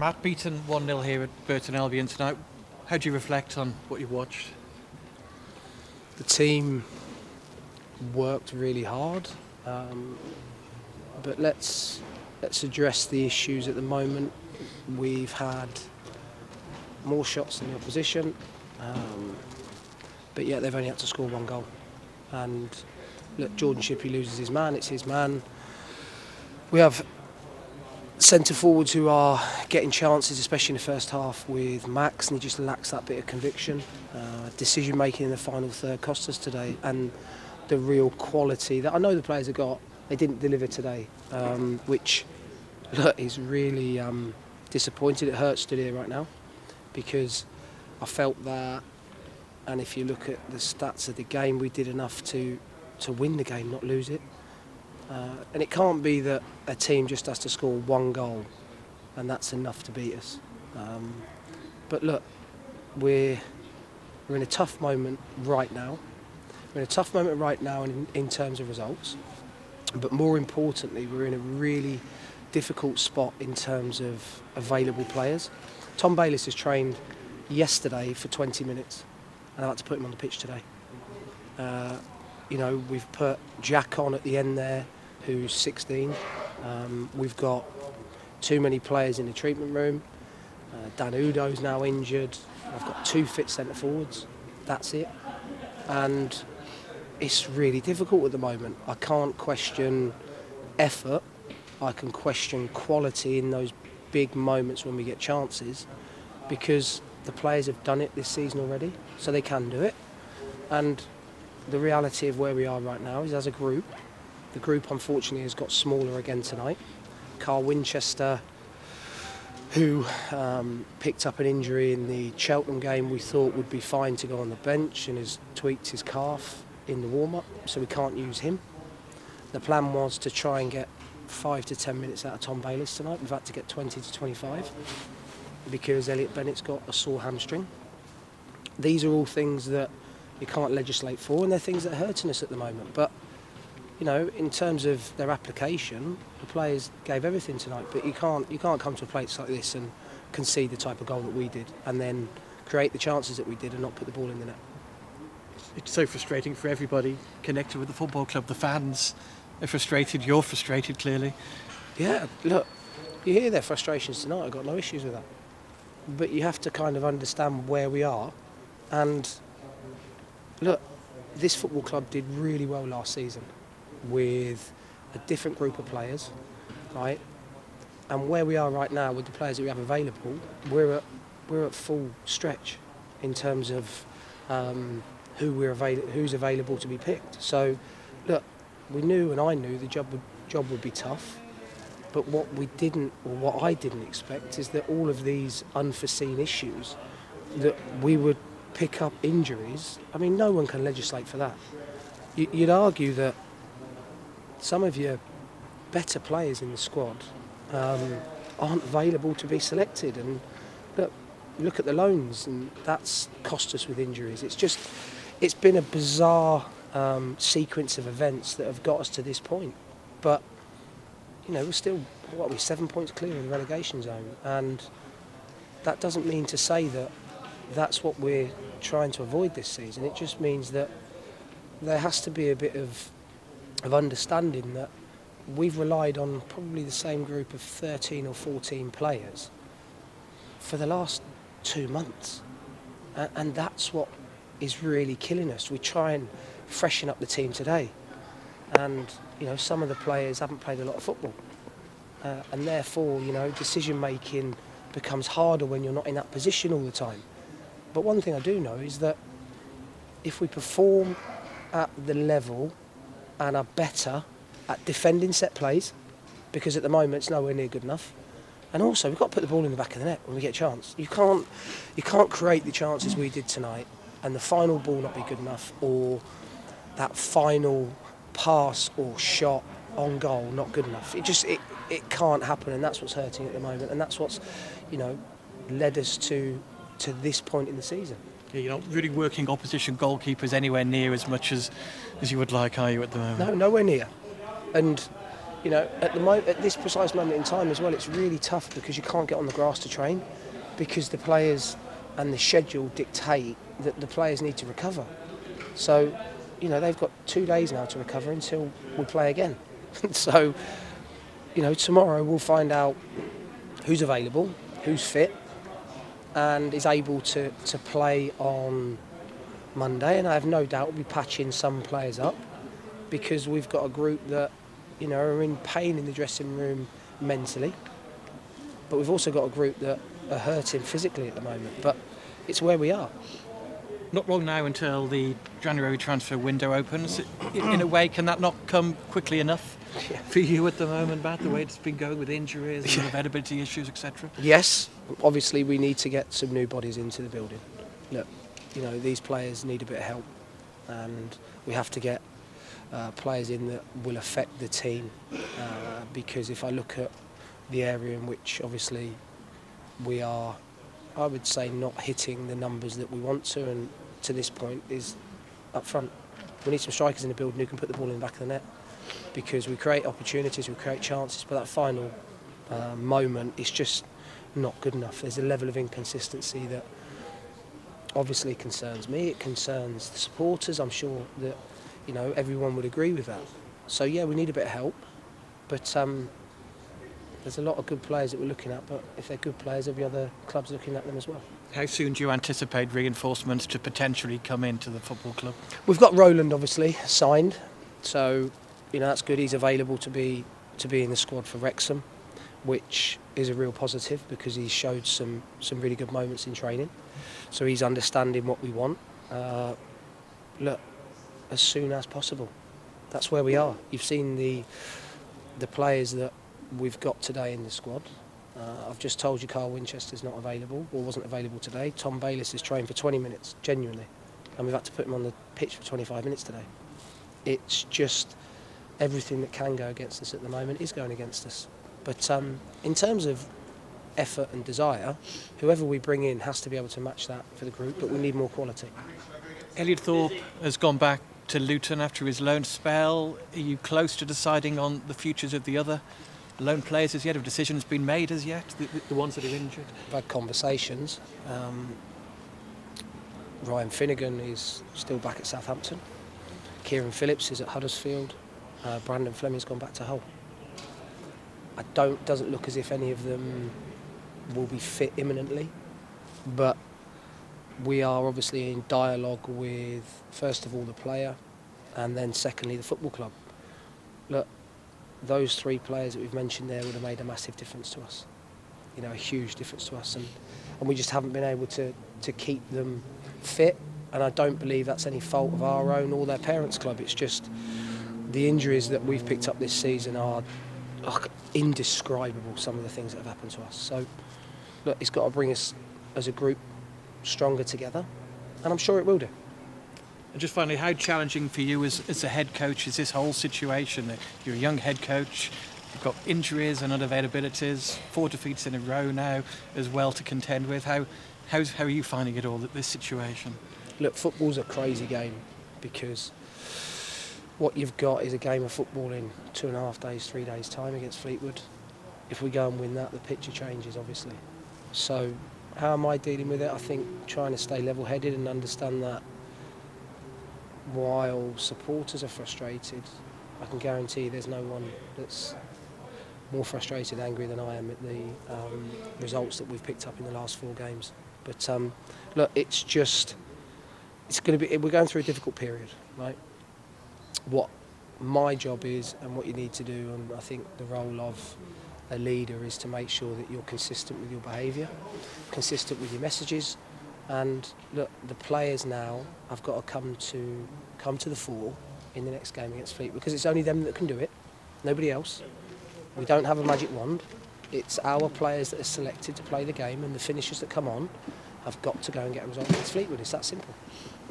Matt, beaten 1-0 here at Burton Albion tonight. How do you reflect on what you've watched? The team worked really hard, but let's address the issues at the moment. We've had more shots than the opposition, but yet they've only had to score one goal. And look, Jordan Shippey loses his man, it's his man. We have centre forwards who are getting chances, especially in the first half with Max, and he just lacks that bit of conviction. Decision making in the final third cost us today, and the real quality that I know the players have got, they didn't deliver today, which look, is really disappointed. It hurts to hear right now, because I felt that, and if you look at the stats of the game, we did enough to win the game, not lose it. And it can't be that a team just has to score one goal and that's enough to beat us. But look, we're in a tough moment right now. We're in a tough moment right now in terms of results. But more importantly, we're in a really difficult spot in terms of available players. Tom Bayliss has trained yesterday for 20 minutes and I'd like to put him on the pitch today. We've put Jack on at the end there, who's 16. We've got too many players in the treatment room. Dan Udo's now injured. I've got 2 fit centre forwards. That's it. And it's really difficult at the moment. I can't question effort. I can question quality in those big moments when we get chances, because the players have done it this season already, so they can do it. And the reality of where we are right now is, as a group, the group unfortunately has got smaller again tonight. Carl Winchester, who picked up an injury in the Cheltenham game, we thought would be fine to go on the bench, and has tweaked his calf in the warm-up, so we can't use him. The plan was to try and get 5 to 10 minutes out of Tom Bayliss tonight. We've had to get 20 to 25 because Elliot Bennett's got a sore hamstring. These are all things that you can't legislate for, and they're things that are hurting us at the moment. But in terms of their application, the players gave everything tonight. But you can't come to a place like this and concede the type of goal that we did, and then create the chances that we did and not put the ball in the net. It's so frustrating for everybody connected with the football club. The fans are frustrated. You're frustrated, clearly. Yeah, look, you hear their frustrations tonight. I've got no issues with that. But you have to kind of understand where we are. And look, this football club did really well last season with a different group of players, right? And where we are right now with the players that we have available, we're at full stretch in terms of who's available to be picked. So, look, we knew, and I knew, the job would be tough. But what I didn't expect is that all of these unforeseen issues, that we would pick up injuries. I mean, no one can legislate for that. You'd argue that some of your better players in the squad aren't available to be selected. And look at the loans, and that's cost us with injuries. It's been a bizarre sequence of events that have got us to this point. But we're still, 7 points clear of the relegation zone, and that doesn't mean to say that that's what we're trying to avoid this season. It just means that there has to be a bit of understanding that we've relied on probably the same group of 13 or 14 players for the last 2 months, and that's what is really killing us. We try and freshen up the team today, and some of the players haven't played a lot of football, and therefore decision making becomes harder when you're not in that position all the time. But one thing I do know is that if we perform at the level and are better at defending set plays, because at the moment it's nowhere near good enough, and also we've got to put the ball in the back of the net when we get a chance. You can't create the chances we did tonight and the final ball not be good enough, or that final pass or shot on goal not good enough. It can't happen, and that's what's hurting at the moment, and that's what's led us to this point in the season. Yeah, you're not really working opposition goalkeepers anywhere near as much as you would like, are you, at the moment? No, nowhere near. And at this precise moment in time as well, it's really tough because you can't get on the grass to train because the players and the schedule dictate that the players need to recover. So, they've got 2 days now to recover until we play again. So, tomorrow we'll find out who's available, who's fit, and is able to play on Monday. And I have no doubt we'll be patching some players up because we've got a group that, are in pain in the dressing room mentally. But we've also got a group that are hurting physically at the moment. But it's where we are. Not long now until the January transfer window opens. In a way, can that not come quickly enough for you at the moment, Matt, the way it's been going with injuries and availability issues, etc.? Yes, obviously we need to get some new bodies into the building. Look, these players need a bit of help, and we have to get players in that will affect the team, because if I look at the area in which obviously we are, I would say, not hitting the numbers that we want to, and to this point is up front. We need some strikers in the building who can put the ball in the back of the net, because we create opportunities, we create chances, but that final moment is just not good enough. There's a level of inconsistency that obviously concerns me, it concerns the supporters. I'm sure that everyone would agree with that. So yeah, we need a bit of help, but there's a lot of good players that we're looking at, but if they're good players, there'll be other clubs looking at them as well. How soon do you anticipate reinforcements to potentially come into the football club? We've got Roland obviously signed, so that's good. He's available to be in the squad for Wrexham, which is a real positive because he's showed some really good moments in training. So he's understanding what we want. Look, as soon as possible. That's where we are. You've seen the players that we've got today in the squad. I've just told you Carl Winchester's not available, or wasn't available today. Tom Bayliss has trained for 20 minutes, genuinely, and we've had to put him on the pitch for 25 minutes today. It's just everything that can go against us at the moment is going against us. But in terms of effort and desire, whoever we bring in has to be able to match that for the group, but we need more quality. Elliot Thorpe has gone back to Luton after his loan spell. Are you close to deciding on the futures of the other loan players as yet? Have decisions been made as yet, the ones that are injured? I've had conversations. Ryan Finnegan is still back at Southampton. Kieran Phillips is at Huddersfield. Brandon Fleming's gone back to Hull. Doesn't look as if any of them will be fit imminently, but we are obviously in dialogue with, first of all, the player, and then secondly, the football club. Look, those 3 players that we've mentioned there would have made a massive difference to us, a huge difference to us, and we just haven't been able to keep them fit, and I don't believe that's any fault of our own or their parents' club. It's just the injuries that we've picked up this season are indescribable, some of the things that have happened to us. So, look, it's got to bring us as a group stronger together, and I'm sure it will do. And just finally, how challenging for you as a head coach is this whole situation? You're a young head coach, you've got injuries and unavailabilities, 4 defeats in a row now as well to contend with. How are you finding it all, this situation? Look, football's a crazy game because what you've got is a game of football in 2.5 days, 3 days' time against Fleetwood. If we go and win that, the picture changes, obviously. So how am I dealing with it? I think trying to stay level-headed and understand that while supporters are frustrated, I can guarantee there's no one that's more frustrated, angry than I am at the results that we've picked up in the last 4 games. But look, we're going through a difficult period, right? What my job is and what you need to do, and I think the role of a leader is to make sure that you're consistent with your behaviour, consistent with your messages, and look, the players now have got to come to the fore in the next game against Fleetwood, because it's only them that can do it, nobody else. We don't have a magic wand. It's our players that are selected to play the game, and the finishers that come on have got to go and get a result against Fleetwood. It's that simple.